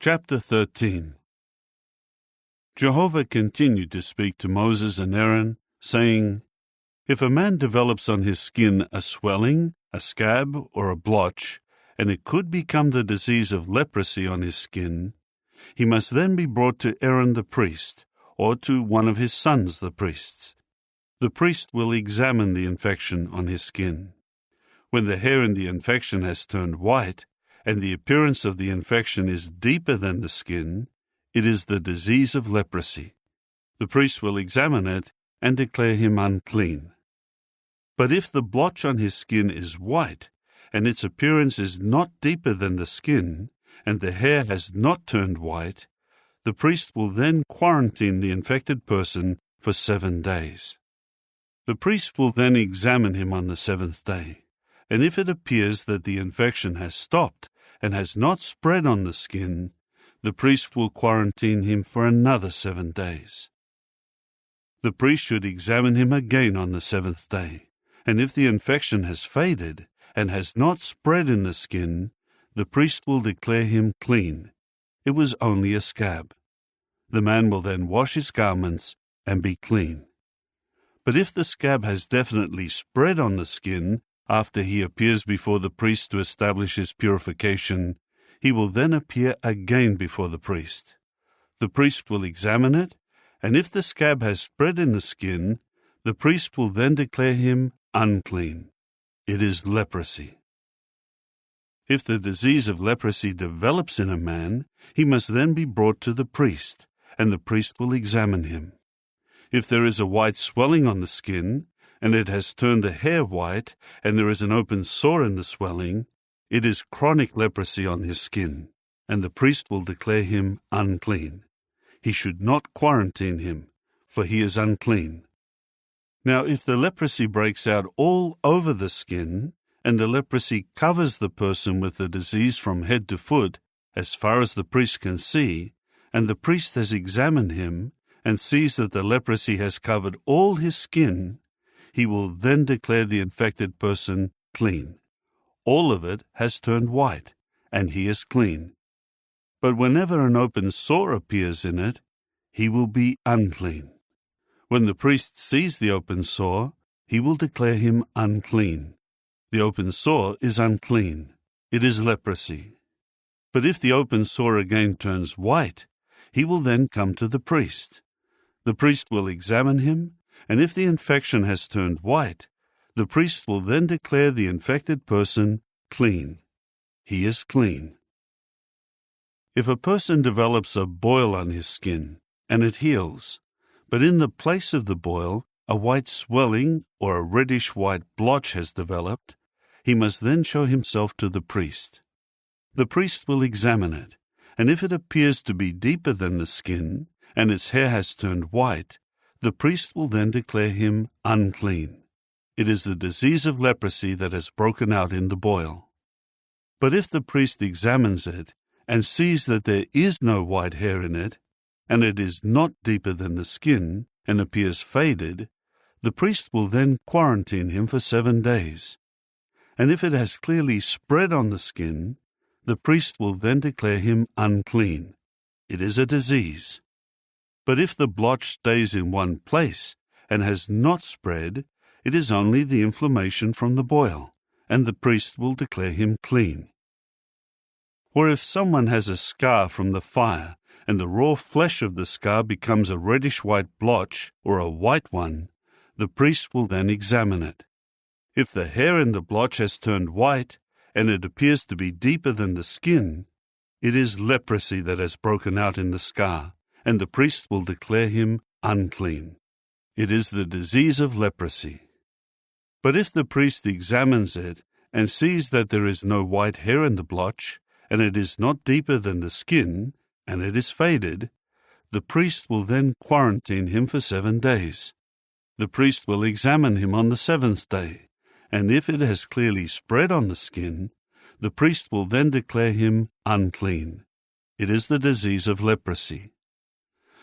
Chapter 13. Jehovah continued to speak to Moses and Aaron, saying, If a man develops on his skin a swelling, a scab, or a blotch, and it could become the disease of leprosy on his skin, he must then be brought to Aaron the priest, or to one of his sons the priests. The priest will examine the infection on his skin. When the hair in the infection has turned white, and the appearance of the infection is deeper than the skin, it is the disease of leprosy. The priest will examine it and declare him unclean. But if the blotch on his skin is white, and its appearance is not deeper than the skin, and the hair has not turned white, the priest will then quarantine the infected person for 7 days. The priest will then examine him on the 7th day, and if it appears that the infection has stopped and has not spread on the skin, the priest will quarantine him for another 7 days. The priest should examine him again on the 7th day, and if the infection has faded and has not spread in the skin, the priest will declare him clean. It was only a scab. The man will then wash his garments and be clean. But if the scab has definitely spread on the skin after he appears before the priest to establish his purification, he will then appear again before the priest. The priest will examine it, and if the scab has spread in the skin, the priest will then declare him unclean. It is leprosy. If the disease of leprosy develops in a man, he must then be brought to the priest, and the priest will examine him. If there is a white swelling on the skin, and it has turned the hair white, and there is an open sore in the swelling, it is chronic leprosy on his skin, and the priest will declare him unclean. He should not quarantine him, for he is unclean. Now, if the leprosy breaks out all over the skin, and the leprosy covers the person with the disease from head to foot, as far as the priest can see, and the priest has examined him, and sees that the leprosy has covered all his skin, he will then declare the infected person clean. All of it has turned white, and he is clean. But whenever an open sore appears in it, he will be unclean. When the priest sees the open sore, he will declare him unclean. The open sore is unclean. It is leprosy. But if the open sore again turns white, he will then come to the priest. The priest will examine him, and if the infection has turned white, the priest will then declare the infected person clean. He is clean. If a person develops a boil on his skin, and it heals, but in the place of the boil a white swelling or a reddish-white blotch has developed, he must then show himself to the priest. The priest will examine it, and if it appears to be deeper than the skin, and its hair has turned white, the priest will then declare him unclean. It is the disease of leprosy that has broken out in the boil. But if the priest examines it and sees that there is no white hair in it, and it is not deeper than the skin and appears faded, the priest will then quarantine him for 7 days. And if it has clearly spread on the skin, the priest will then declare him unclean. It is a disease. But if the blotch stays in one place and has not spread, it is only the inflammation from the boil, and the priest will declare him clean. Or if someone has a scar from the fire, and the raw flesh of the scar becomes a reddish-white blotch or a white one, the priest will then examine it. If the hair in the blotch has turned white, and it appears to be deeper than the skin, it is leprosy that has broken out in the scar, and the priest will declare him unclean. It is the disease of leprosy. But if the priest examines it and sees that there is no white hair in the blotch, and it is not deeper than the skin, and it is faded, the priest will then quarantine him for 7 days. The priest will examine him on the 7th day, and if it has clearly spread on the skin, the priest will then declare him unclean. It is the disease of leprosy.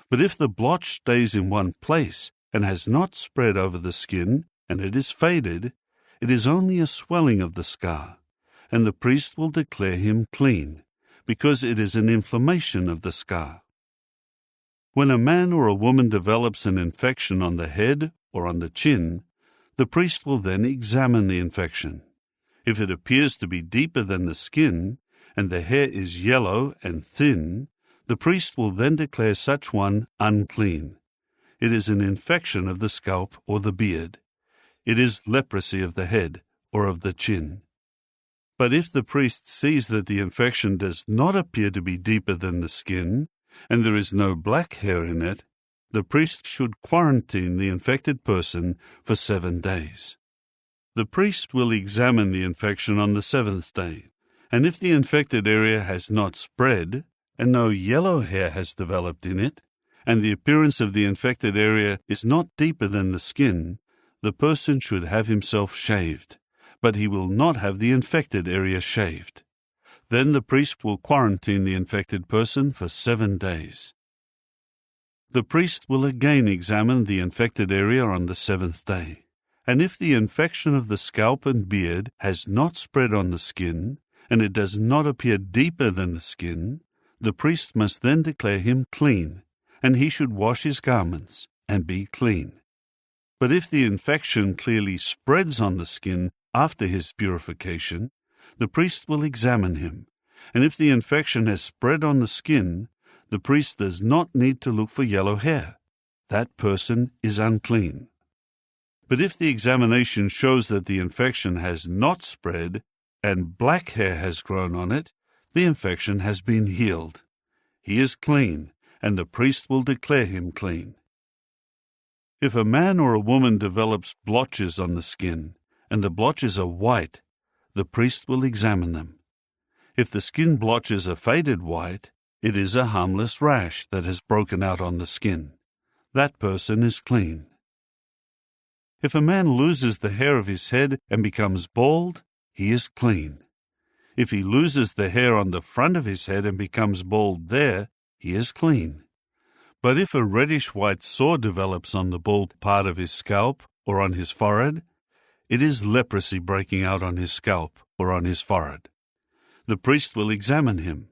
But if the blotch stays in one place and has not spread over the skin, and it is faded, it is only a swelling of the scar, and the priest will declare him clean, because it is an inflammation of the scar. When a man or a woman develops an infection on the head or on the chin, the priest will then examine the infection. If it appears to be deeper than the skin, and the hair is yellow and thin, the priest will then declare such one unclean. It is an infection of the scalp or the beard. It is leprosy of the head or of the chin. But if the priest sees that the infection does not appear to be deeper than the skin, and there is no black hair in it, the priest should quarantine the infected person for 7 days. The priest will examine the infection on the 7th day, and if the infected area has not spread, and no yellow hair has developed in it, and the appearance of the infected area is not deeper than the skin, the person should have himself shaved, but he will not have the infected area shaved. Then the priest will quarantine the infected person for 7 days. The priest will again examine the infected area on the 7th day, and if the infection of the scalp and beard has not spread on the skin, and it does not appear deeper than the skin, the priest must then declare him clean, and he should wash his garments and be clean. But if the infection clearly spreads on the skin after his purification, the priest will examine him, and if the infection has spread on the skin, the priest does not need to look for yellow hair. That person is unclean. But if the examination shows that the infection has not spread and black hair has grown on it, the infection has been healed. He is clean, and the priest will declare him clean. If a man or a woman develops blotches on the skin, and the blotches are white, the priest will examine them. If the skin blotches are faded white, it is a harmless rash that has broken out on the skin. That person is clean. If a man loses the hair of his head and becomes bald, he is clean. If he loses the hair on the front of his head and becomes bald there, he is clean. But if a reddish-white sore develops on the bald part of his scalp or on his forehead, it is leprosy breaking out on his scalp or on his forehead. The priest will examine him,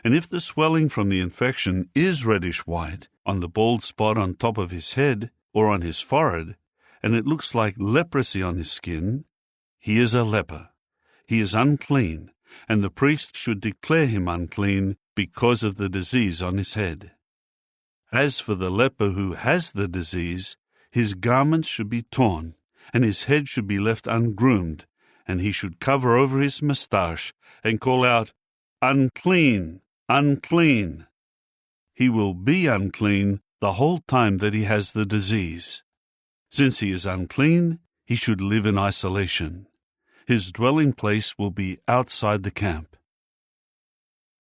and if the swelling from the infection is reddish-white on the bald spot on top of his head or on his forehead, and it looks like leprosy on his skin, he is a leper. He is unclean, and the priest should declare him unclean because of the disease on his head. As for the leper who has the disease, his garments should be torn, and his head should be left ungroomed, and he should cover over his moustache and call out, "Unclean, unclean." He will be unclean the whole time that he has the disease. Since he is unclean, he should live in isolation. His dwelling place will be outside the camp.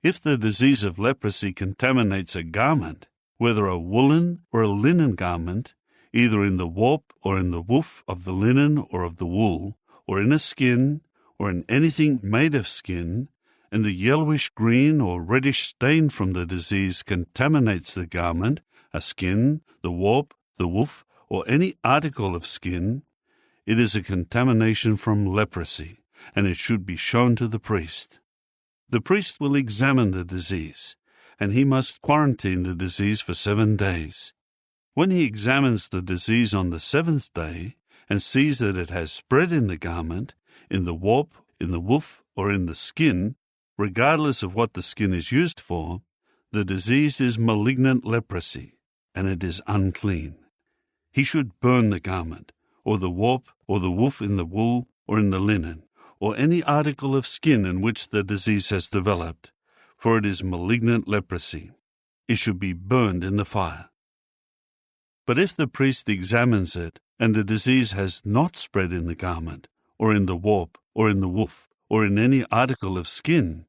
If the disease of leprosy contaminates a garment, whether a woolen or a linen garment, either in the warp or in the woof of the linen or of the wool, or in a skin, or in anything made of skin, and the yellowish-green or reddish stain from the disease contaminates the garment, a skin, the warp, the woof, or any article of skin, it is a contamination from leprosy, and it should be shown to the priest. The priest will examine the disease, and he must quarantine the disease for 7 days. When he examines the disease on the 7th day, and sees that it has spread in the garment, in the warp, in the woof, or in the skin, regardless of what the skin is used for, the disease is malignant leprosy, and it is unclean. He should burn the garment, or the warp, or the woof in the wool, or in the linen, or any article of skin in which the disease has developed, for it is malignant leprosy. It should be burned in the fire. But if the priest examines it, and the disease has not spread in the garment, or in the warp, or in the woof, or in any article of skin,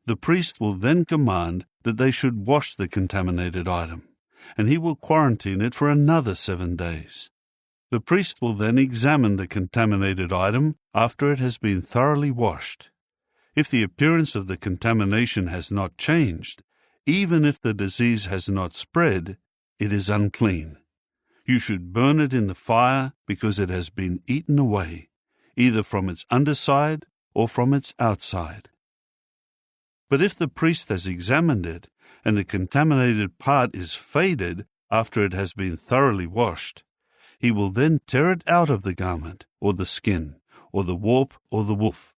the priest will then command that they should wash the contaminated item, and he will quarantine it for another 7 days. The priest will then examine the contaminated item after it has been thoroughly washed. If the appearance of the contamination has not changed, even if the disease has not spread, it is unclean. You should burn it in the fire because it has been eaten away, either from its underside or from its outside. But if the priest has examined it, and the contaminated part is faded after it has been thoroughly washed, he will then tear it out of the garment, or the skin, or the warp, or the woof.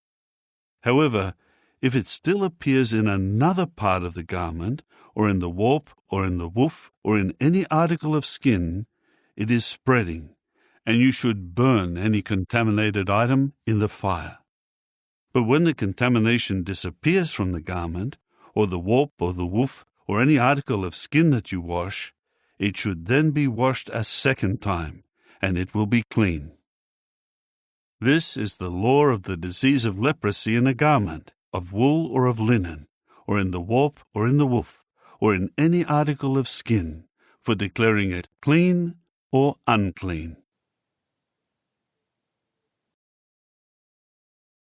However, if it still appears in another part of the garment, or in the warp, or in the woof, or in any article of skin, it is spreading, and you should burn any contaminated item in the fire. But when the contamination disappears from the garment, or the warp, or the woof, or any article of skin that you wash, it should then be washed a second time, and it will be clean. This is the law of the disease of leprosy in a garment, of wool or of linen, or in the warp or in the woof, or in any article of skin, for declaring it clean or unclean.